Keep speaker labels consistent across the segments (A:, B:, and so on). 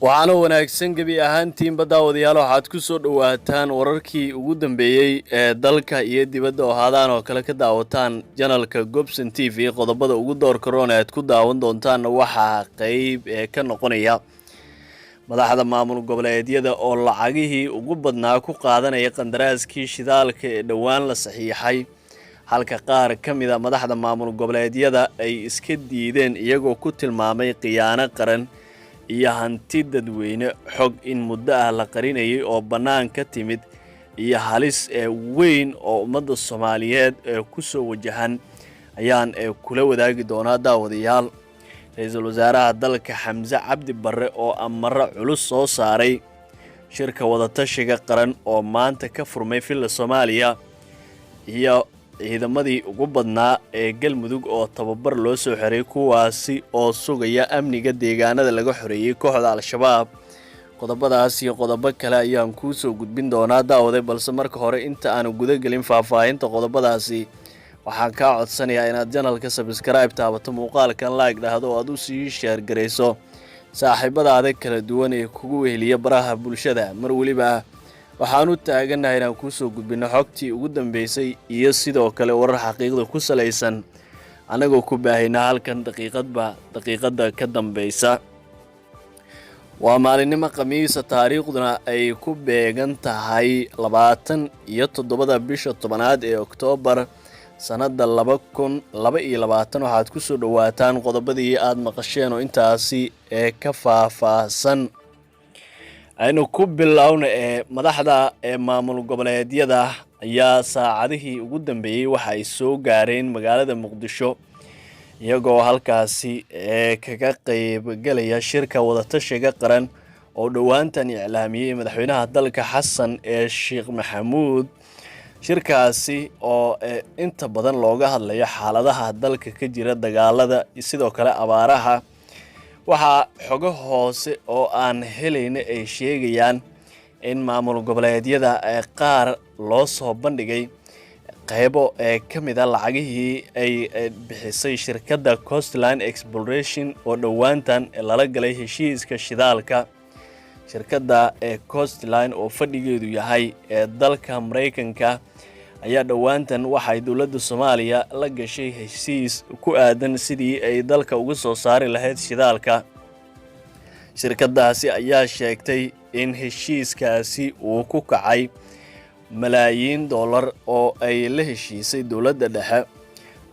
A: waxaana wanaagsan gebi ahaantiinba daawadayaal waxaad ku soo dhawaataan wararkii ugu dambeeyey ee dalka iyo dibadda oo haadaan oo kale ka daawataan janalka Gobson TV qodobada ugu doorka roon aad ku daawan doontaan waxaa qayb ka noqonaya madaxda maamul goboleedyada oo lacagihii ugu badnaa ku qaadanaya qandaraaskii shidaalka ee dhawaan la saxiixay halka qaar ka mid ah madaxda maamul goboleedyada ay iska diideen iyagoo ku tilmaamay khiyaano qaran iyo hanti dadweyne xog in muddo ah la qarinayay oo bannaan ka timid iyo halis weyn oo ummadda Soomaaliyeed ku soo wajahan ayaan kula wadaagi doonaa daawadayaal. Ra'iisul Wasaaraha dalka Xamse Cabdi Barre oo amaro culus soo saaray shirka wadatashiga qaran oo maanta ka furmay filla Soomaaliya iyo ciidamadii ugu badnaa ee Galmudug oo tababar loo soo xiray kuwaasi oo sugaya amniga deegaanada laga xoreeyay kooxda Al-Shabaab. qodobadaas iyo qodobo kale ayaan ku soo gudbin doonaa daawade, balse marka hore inta aan guda gelin faahfaahinta qodobadaasi waxaan ka codsanayaa inaad channelka subscribe taabato, muuqaalkan like dhahdo oo aad u sii share gareyso saaxiibadaada kala duwan ee kugu weheliya baraha bulshada. mar waliba waxaan u taaganahay inaan ku soo gudbino xogtii ugu dambeysay iyo sidoo kale warar xaqiiqda ku saleysan anagoo ku baahina halkan daqiiqada ka dambeysa. waa maalinimo Khamiis taariikhduna ay ku beegan tahay 27 bisha 10aad ee Oktoobar sanada 2022. waxaad ku soo dhawaataan qodobadii aad maqasheen oo intaasi ka faahfaahsan. aynu ku bilowna madaxda maamul goboleedyada ayaa saacadihii ugu dambeeyay waxa ay soo gaareen magaalada Muqdisho iyagoo halkaasi kaga qayb galaya shirka wadatashiga qaran oo dhawaantan iclaamiyay madaxweynaha dalka Xasan Sheekh Maxamuud. shirkaasi oo inta badan looga hadlayo xaaladaha dalka ka jira, dagaalada sidoo kale abaaraha. waxaa xogo hoose oo aan helayna ay sheegayaan in maamul goboleedyada qaar loo soo bandhigay qaybo ka mid ah lacagihii ay bixisay shirkadda Coastline Exploration oo dhawaantan lala galay heshiiska shidaalka. shirkadda Coastline oo fadhigeedu yahay dalka Mareykanka ayaa dhawaantan waxay dawladda Soomaaliya la gashay heshiis ku aadan sidii ay dalka uga soo saari lahayd shidaalka. shirkadaasi ayaa sheegtay in heshiiskaasi uu ku kacay malaayiin dollar oo ay la heshiisay dawladda dhexe.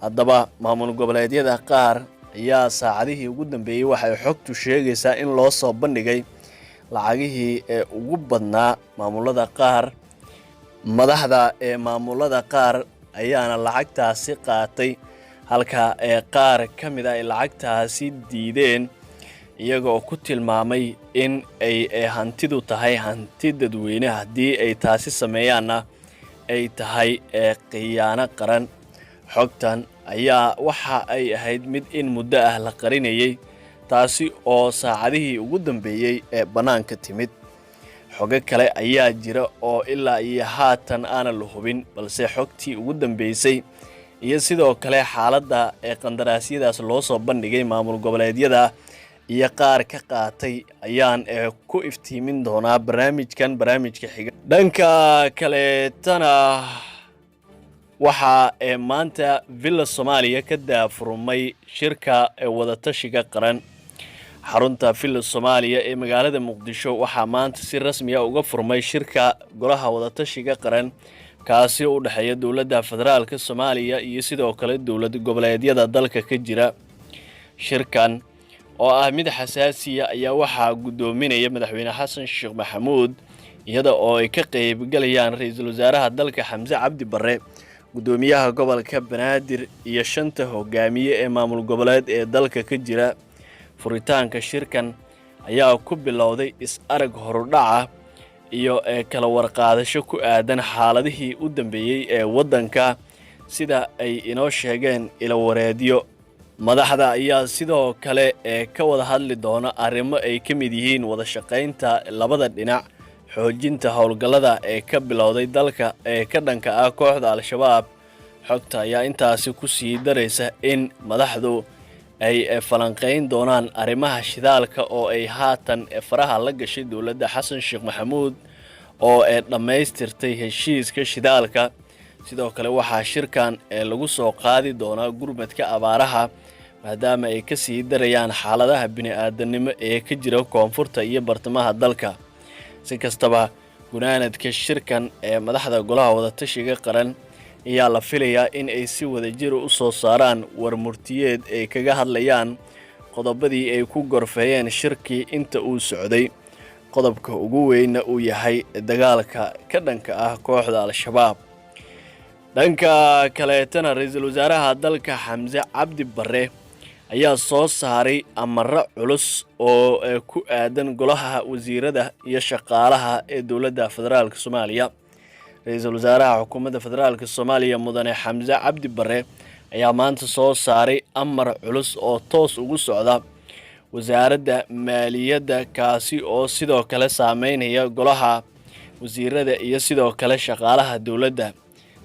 A: haddaba maamul goboleedyada qaar ayaa saacadihii ugu dambeeyay waxay xogtu sheegaysaa in loo soo bandhigay lacagihii ugu badnaa maamulada qaar. madaxda maamulada qaar ayaana lacagtaasi qaatay halka qaar ka mid ah ay lacagtaasi diideen iyagoo ku tilmaamay in ay hantidu tahay hanti dadweyne, haddii ay taasi sameeyaanna ay tahay khiyaano qaran. xogtan ayaa waxa ay ahayd mid in muddo ah la qarinayay, taasi oo saacadihii ugu dambeeyay bannaanka timid. xogo kale ayaa jira oo ilaa iyo haatan aan la hubin, balse xogtii ugu dambeysay iyo sidoo kale xaaladda qandaraasyadaas loo soo bandhigay maamul goboleedyada iyo qaar ka qaatay ayaan ku iftiimin doonaa barnaamijka xiga. dhanka kale tana waxa maanta villa Soomaaliya ka daafurmay shirka wadatashiga qaran. xarunta villa Soomaaliya ee magaalada Muqdisho waxaa maanta si rasmi ah uga furmay shirka golaha wadatashiga qaran kaasi oo u dhaxeeya dawladda federaalka Soomaaliya iyo sidoo kale dawlad goboleedyada dalka ka jira. shirkan oo ah mid xasaasi ah ayaa waxaa gudoominaya madaxweyne Xasan Sheekh Maxamuud iyada oo ay ka qayb galayaan ra'iisul wasaaraha dalka Xamse Cabdi Barre, gudoomiyaha gobolka Banaadir iyo 5 hogaamiye ee maamul goboleed ee dalka ka jira. furitaanka shirkan ayaa ku bilowday is-arag horudhaca iyo kala warqaadasho ku aadan xaaladihii u dambeeyay ee waddanka sida ay inoo sheegeen ilo wareedyo. madaxda ayaa sidoo kale ka wada hadli doona arrimo ay ka mid yihiin wada shaqaynta labada dhinac, xoojinta howlgallada ee ka bilowday dalka ee ka dhanka ah kooxda Al-Shabaab. xogta ayaa intaasi ku sii daraysa in madaxdu ay falanqeyn doonaan arrimaha shidaalka oo ay haatan faraha la gashay dowladda xasan sheekh maxamuud oo dhammaystirtay heshiiska shidaalka. sidoo kale waxaa shirkan lagu soo qaadi doonaa gurmadka abaaraha maadaama ay ka sii darayaan xaaladaha bini'aadanimo ee ka jira koonfurta iyo bartamaha dalka. si kastaba gunaanadka shirkan madaxda golaha wadatashiga qaran ayaa la filayaa in ay si wadajir u soo saaraan warmurtiyeed ay kaga hadlayaan qodobadii ay ku gorfeeyeen shirkii inta uu socday. qodobka ugu weynna uu yahay dagaalka ka dhanka ah kooxda al-shabaab. dhanka kaleetana ra'iisul wasaaraha dalka Xamse Cabdi Barre ayaa soo saaray amarro culus oo ku aadan golaha wasiirada iyo shaqaalaha ee dowladda federaalka Soomaaliya. ra'iisul wasaaraha xukuumadda federaalka Soomaaliya mudane Xamse Cabdi Barre ayaa maanta soo saaray amar culus oo toos ugu socda wasaaradda maaliyadda kaasi oo sidoo kale saameynaya golaha wasiirada iyo sidoo kale shaqaalaha dowladda.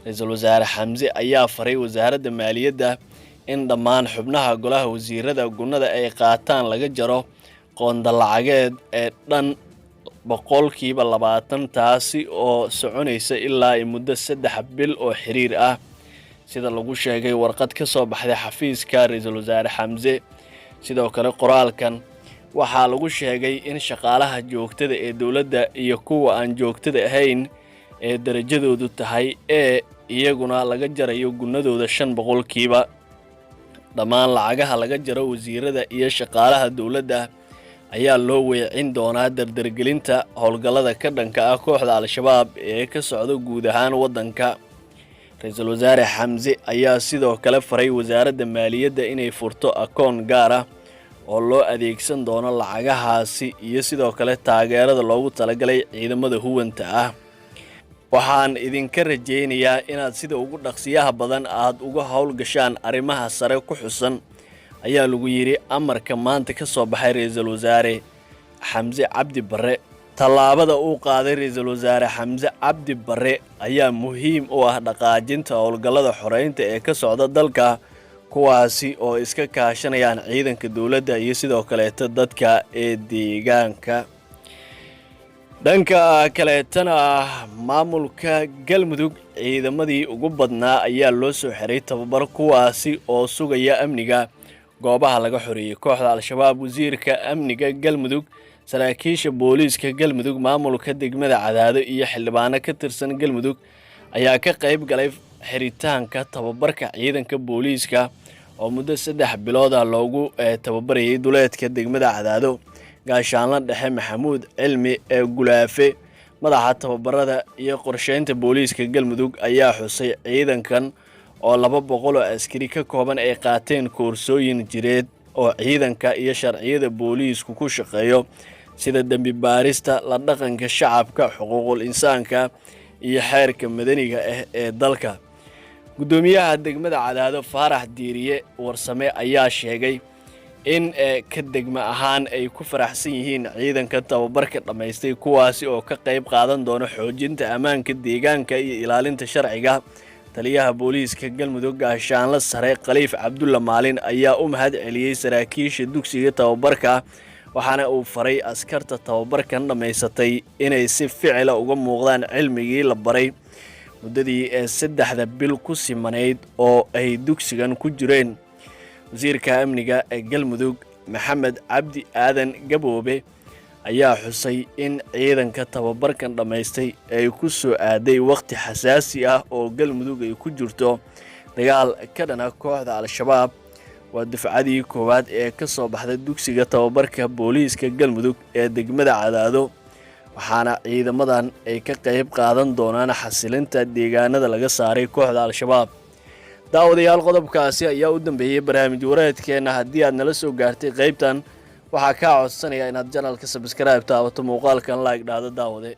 A: ra'iisul wasaare Xamse ayaa faray wasaaradda maaliyadda in dhammaan xubnaha golaha wasiirada gunnada ay qaataan laga jaro qoonda lacageed dhan 20% taasi oo soconaysa ilaa muddo 3 bil oo xiriir ah sida lagu sheegay warqad ka soo baxday xafiiska ra'iisul wasaare Xamse. sidoo kale qoraalkan waxaa lagu sheegay in shaqaalaha joogtada ee dowladda iyo kuwa aan joogtada ahayn ee darajadoodu tahay iyaguna laga jarayo gunnadooda 5%. dhammaan lacagaha laga jaro wasiirada iyo shaqaalaha dowladda ayaa loo weecin doonaa dardargelinta howlgallada ka dhanka ah kooxda al-shabaab ee ka socda guud ahaan waddanka. ra'iisul wasaare Xamse ayaa sidoo kale faray wasaaradda maaliyadda inay furto akoon gaar ah oo loo adeegsan doono lacagahaasi iyo sidoo kale taageerada loogu talagalay ciidamada huwanta ah. waxaan idinka rajaynayaa inaad sida ugu dhaqsiyaha badan aad uga howlgashaan arrimaha sare ku xusan ayaa lagu yiri amarka maanta ka soo baxay ra'iisul wasaare Xamse Cabdi Barre. tallaabada uu qaaday ra'iisul wasaare Xamse Cabdi Barre ayaa muhiim u ah dhaqaajinta howlgallada xoreynta ee ka socda dalka kuwaasi oo iska kaashanayaan ciidanka dowladda iyo sidoo kale dadka deegaanka. dhanka kaleetana maamulka Galmudug ciidamadii ugu badnaa ayaa loo soo xiray tababar kuwaasi oo sugaya amniga goobaha laga xoreeyay kooxda al-shabaab. wasiirka amniga Galmudug, saraakiisha booliiska Galmudug, maamulka degmada Cadaado iyo xildhibaano ka tirsan Galmudug ayaa ka qayb galay xiritaanka tababarka ciidanka booliiska oo muddo 3 bilood ah loogu tababarayay duleedka degmada Cadaado. gaashaanle dhexe Maxamuud Cilmi Gulaafe, madaxa tababarada iyo qorsheynta booliiska Galmudug, ayaa xusay ciidankan oo 200 oo askari ka kooban ay qaateen koorsooyin jireed oo ciidanka iyo sharciyada booliisku ku shaqeeyo sida dambi baarista, la dhaqanka shacabka, xuquuqul insaanka iyo xeerka madaniga ah ee dalka. gudoomiyaha degmada Cadaado Faarax Diiriye Warsame ayaa sheegay in ka degma ahaan ay ku faraxsan yihiin ciidanka tababarka dhamaystay kuwaasi oo ka qayb qaadan doona xoojinta ammaanka deegaanka iyo ilaalinta sharciga. taliyaha booliiska Galmudug gaashaanle sare Khaliif Cabdulla Maalin ayaa u mahad celiyay saraakiisha dugsiga tababarka waxaana uu faray askarta tababarkan dhamaysatay inay si ficil ah uga muuqdaan cilmigii la baray muddadii 3 bil ku simaneyd oo ay dugsigan ku jireen. wasiirka amniga ee Galmudug Maxamed Cabdi Aadan Gaboobe ayaa xusay in ciidanka tababarkan dhamaystay ay ku soo aaday waqti xasaasi ah oo Galmudug ay ku jirto dagaal ka dhan ah kooxda al-shabaab. waa dufcadii koowaad ee ka soo baxday dugsiga tababarka booliiska Galmudug ee degmada Cadaado waxaana ciidamadan ay ka qayb qaadan doonaan xasilinta deegaanada laga saaray kooxda al-shabaab. daawadayaal qodobkaasi ayaa u dambeeyay barnaamij wareedkeena. haddii aad nala soo gaartay qaybtan waxaa kaa codsanaya inaad channelka subscribe taabato muuqaalkan like dhahdo daawade.